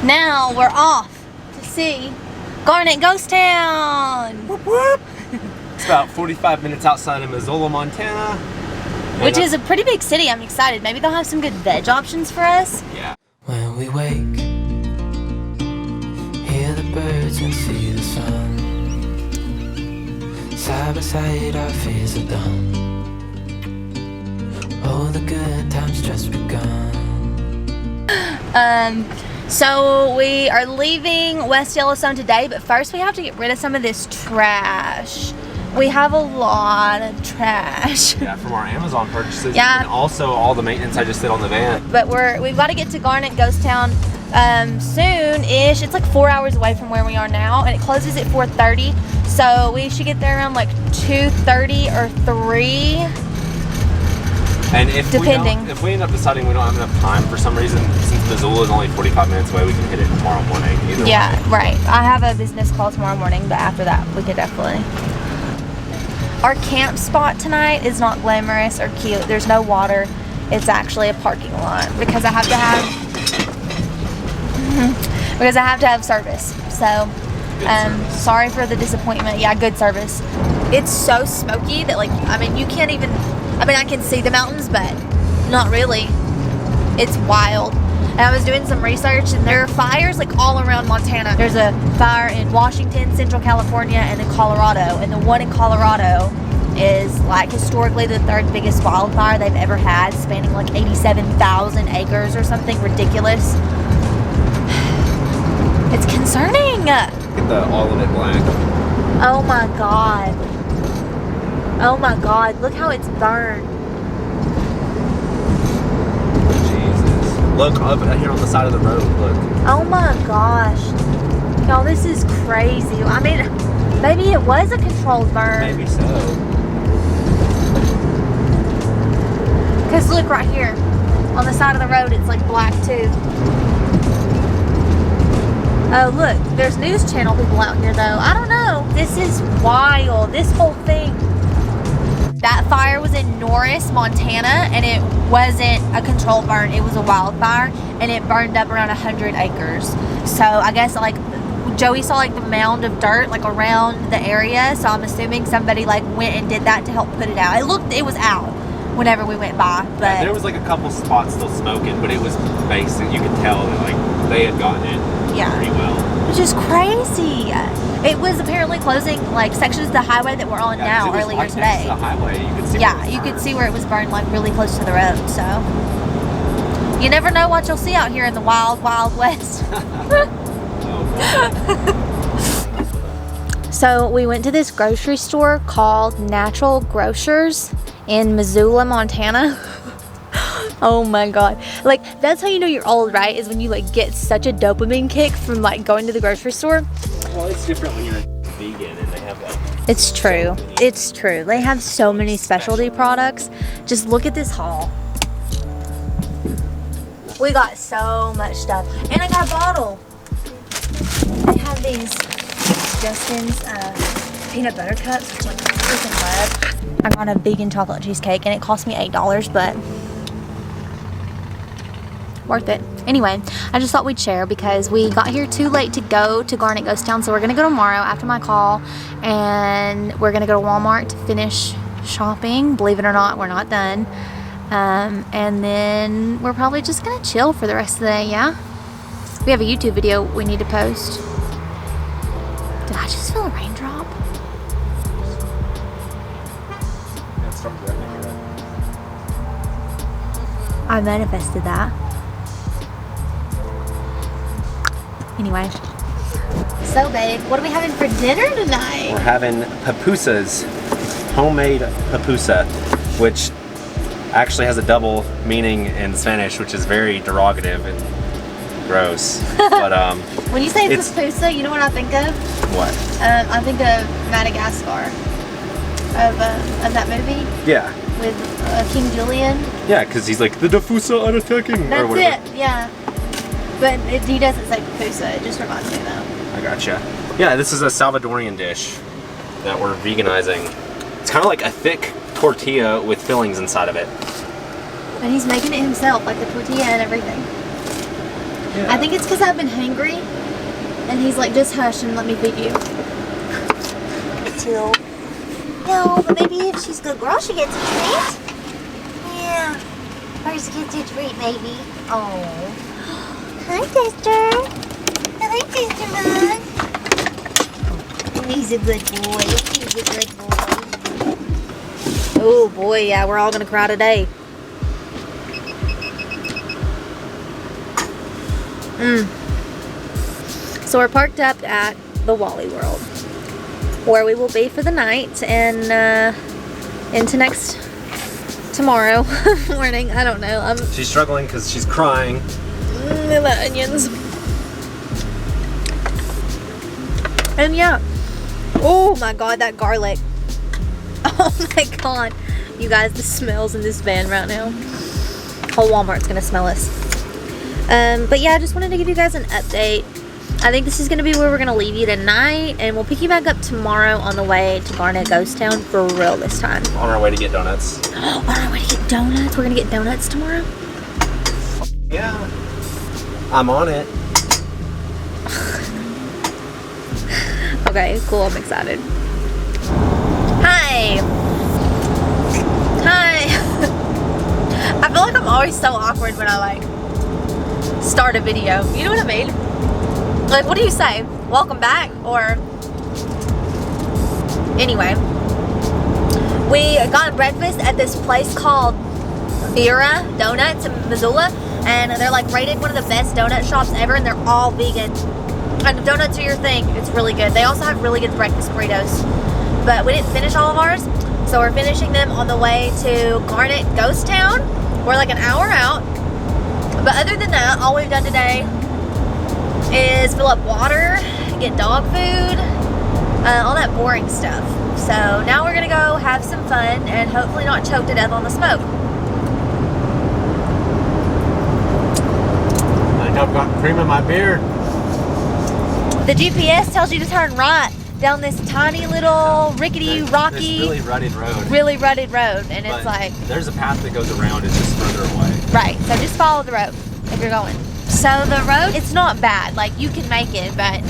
Now we're off to see Garnet Ghost Town. Whoop, whoop. It's about 45 minutes outside of Missoula, Montana. Which is a pretty big city. I'm excited. Maybe they'll have some good veg options for us. Yeah. When we wake, hear the birds and see the sun. Side by side our fears are done. Oh, the good times just begun. So we are leaving West Yellowstone today, but first we have to get rid of some of this trash. We have a lot of trash. Yeah, from our Amazon purchases. Yeah. And also all the maintenance I just did on the van. But we've got to get to Garnet Ghost Town soon-ish. It's like 4 hours away from where we are now, and it closes at 4:30. So we should get there around like 2:30 or 3. And if depending. we end up deciding we don't have enough time for some reason, since Missoula is only 45 minutes away, we can hit it tomorrow morning. Either way. Right. I have a business call tomorrow morning, but after that, we could definitely. Our camp spot tonight is not glamorous or cute. There's no water. It's actually a parking lot because I have to have service. So, sorry for the disappointment. Yeah, good service. It's so smoky that you can't even. I can see the mountains, but not really. It's wild. And I was doing some research, and there are fires all around Montana. There's a fire in Washington, Central California, and in Colorado. And the one in Colorado is historically the 3rd biggest wildfire they've ever had, spanning 87,000 acres or something ridiculous. It's concerning. Get all of it black. Oh my God. Oh my God, look how it's burned. Jesus. Look up here on the side of the road, look. Oh my gosh. Y'all, this is crazy. Maybe it was a controlled burn. Maybe so. Because look right here. On the side of the road, it's black too. Oh look, there's news channel people out here though. I don't know. This is wild. This whole thing. That fire was in Norris, Montana, and it wasn't a controlled burn. It was a wildfire, and it burned up around 100 acres. So I guess Joey saw the mound of dirt around the area. So I'm assuming somebody went and did that to help put it out. It was out whenever we went by. But yeah, there was a couple spots still smoking, but it was basic. You could tell that they had gotten it pretty well. Which is crazy. It was apparently closing sections of the highway that we're on now earlier today. Next to the highway, you could see. Yeah, you could see where it was burned really close to the road. So you never know what you'll see out here in the wild, wild west. So we went to this grocery store called Natural Grocers in Missoula, Montana. Oh my God. That's how you know you're old, right? Is when you get such a dopamine kick from going to the grocery store. Well, it's different when you're vegan and they have It's true. It's true. They have so many specialty products. Just look at this haul. We got so much stuff. And I got a bottle. They have these Justin's peanut butter cups, which I freaking love. I got a vegan chocolate cheesecake and it cost me $8, but worth it. Anyway, I just thought we'd share because we got here too late to go to Garnet Ghost Town, so we're gonna go tomorrow after my call, and we're gonna go to Walmart to finish shopping. Believe it or not, we're not done. And then we're probably just gonna chill for the rest of the day. Yeah, we have a YouTube video we need to post. Did I just feel a raindrop? I manifested that. Anyway, so babe, what are we having for dinner tonight? We're having pupusas, homemade pupusa, which actually has a double meaning in Spanish, which is very derogative and gross. But when you say pupusa, you know what I think of? What? I think of Madagascar, of that movie. Yeah. With King Julian. Yeah, because he's the Dafusa are attacking. That's or whatever. it. Yeah. But he doesn't say pupusa. It just reminds me though. I gotcha. Yeah, this is a Salvadorian dish that we're veganizing. It's kind of like a thick tortilla with fillings inside of it. And he's making it himself, the tortilla and everything. I think it's because I've been hangry. And he's like, just hush and let me feed you. Chill. No, but maybe if she's a good girl, she gets a treat. Yeah. First gets a treat, maybe. Oh. Hi, sister. Hi, sister man. He's a good boy. He's a good boy. Oh boy, yeah, we're all gonna cry today. So we're parked up at the Wally World, where we will be for the night and into tomorrow morning. I don't know. She's struggling because she's crying. The onions. And yeah. Oh my god, that garlic. Oh my god. You guys, the smells in this van right now. Whole Walmart's gonna smell us. But yeah, I just wanted to give you guys an update. I think this is gonna be where we're gonna leave you tonight, and we'll pick you back up tomorrow on the way to Garnet Ghost Town for real this time. On our way to get donuts. On our way to get donuts? We're gonna get donuts tomorrow? Yeah. I'm on it. Okay, cool, I'm excited. Hi! Hi! I feel like I'm always so awkward when I like start a video. You know what I mean? Like, what do you say? Welcome back? Or anyway, we got breakfast at this place called Vera Donuts in Missoula, and they're like rated one of the best donut shops ever, and they're all vegan. And if donuts are your thing, it's really good. They also have really good breakfast burritos. But we didn't finish all of ours, so we're finishing them on the way to Garnet Ghost Town. We're like an hour out. But other than that, all we've done today is fill up water, get dog food, all that boring stuff. So now we're gonna go have some fun and hopefully not choke to death on the smoke. I think I've got cream in my beard. The GPS tells you to turn right down this tiny little rickety, rocky, This really rutted road. really rutted road, and it's But like there's a path that goes around it just further away. right. So just follow the road if you're going. So the road, it's not bad. Like you can make it, but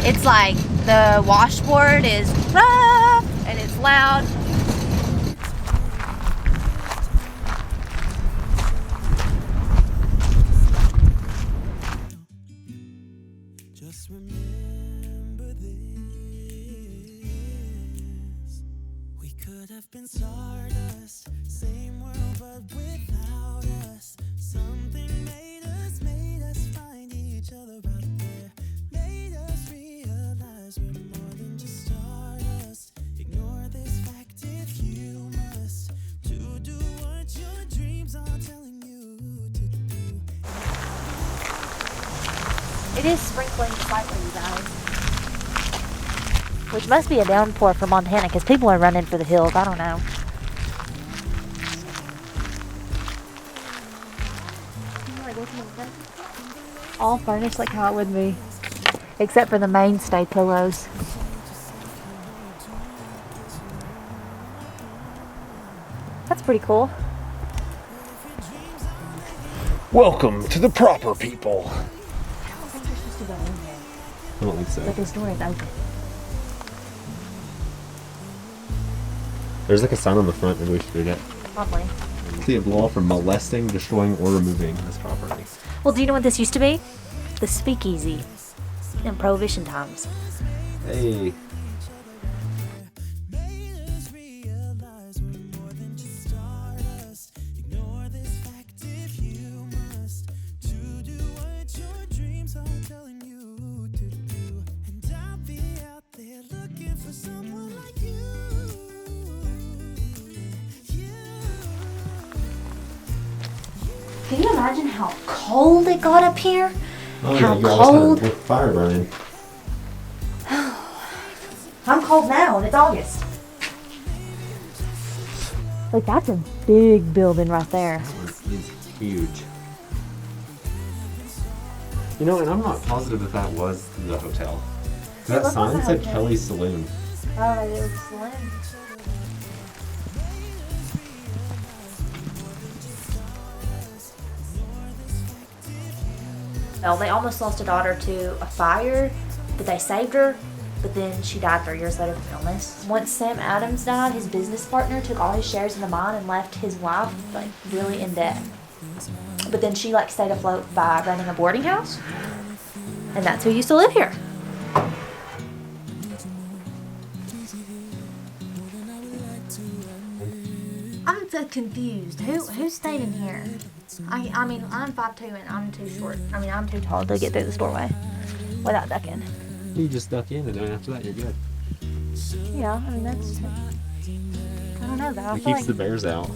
it's like the washboard is rough and it's loud. Just remember this. We could have been stardust, same world but without us. Something made us find each other out there. Made us realize we're more than just stardust. Ignore this fact if you must. To do what your dreams are telling you to do. It is sprinkling slightly, you guys. Which must be a downpour for Montana because people are running for the hills. I don't know. All furnished like how it would be. Except for the mainstay pillows. That's pretty cool. Welcome to the proper people. I don't think you're supposed to go in here. I don't think so. But this door is open. There's like a sign on the front. Maybe we should read it. Probably. See a law for molesting, destroying, or removing this property. Well, do you know what this used to be? The speakeasy. In Prohibition times. Hey. Can you imagine how cold it got up here? Oh, How yeah, you cold? always have fire burning. I'm cold now and it's August. Like that's a big building right there. That one is huge. You know, and I'm not positive that that was the hotel. That looked like sign a said hotel. Kelly's Saloon. Oh, it was slim. Well, they almost lost a daughter to a fire, but they saved her. But then she died 3 years later from illness. Once Sam Adams died, his business partner took all his shares in the mine and left his wife like really in debt. But then she like stayed afloat by running a boarding house, and that's who used to live here. I'm so confused. Who stayed in here? I mean, I'm 5'2" and I'm too short. I mean, I'm too tall to get through this doorway without ducking. You just duck in, and then after that, you're good. Yeah, I mean, that's... I don't know, though. It keeps the bears out.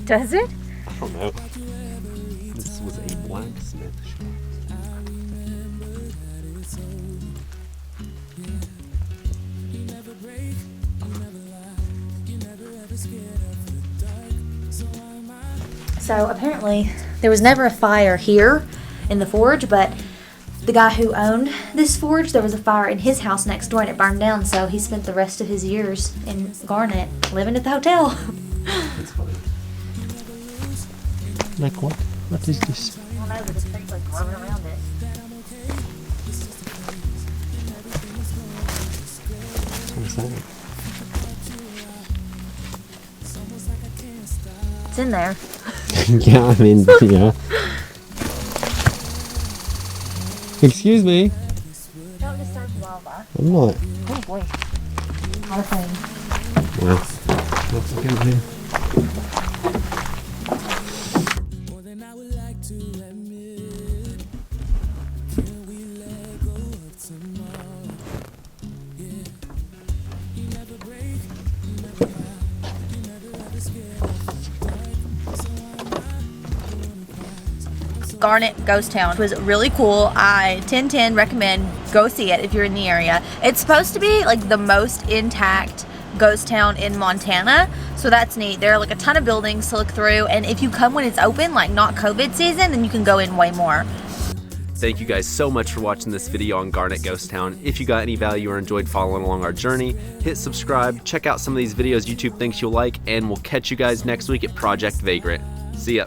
Does it? I don't know. This was a blacksmith shop. So apparently there was never a fire here in the forge, but the guy who owned this forge, there was a fire in his house next door and it burned down, so he spent the rest of his years in Garnet living at the hotel. That's funny. Like what? What is this? I don't know, but the trees like growing around it. What's that? It's in there. Yeah, I mean, yeah. Excuse me. Don't disturb the wildfire. I'm not. Oh boy. All the same. Well, let's go here. More than I would like to admit. Can we let go of tomorrow? Yeah. You never break, you never cry, you never ever scared of the dark. So I'm not Garnet Ghost Town was really cool. I 10/10 recommend go see it if you're in the area. It's supposed to be like the most intact ghost town in Montana, so that's neat. There are like a ton of buildings to look through, and if you come when it's open, like not COVID season, then you can go in way more. Thank you guys so much for watching this video on Garnet Ghost Town. If you got any value or enjoyed following along our journey, hit subscribe, check out some of these videos YouTube thinks you'll like, and we'll catch you guys next week at Project Vagrant. See ya.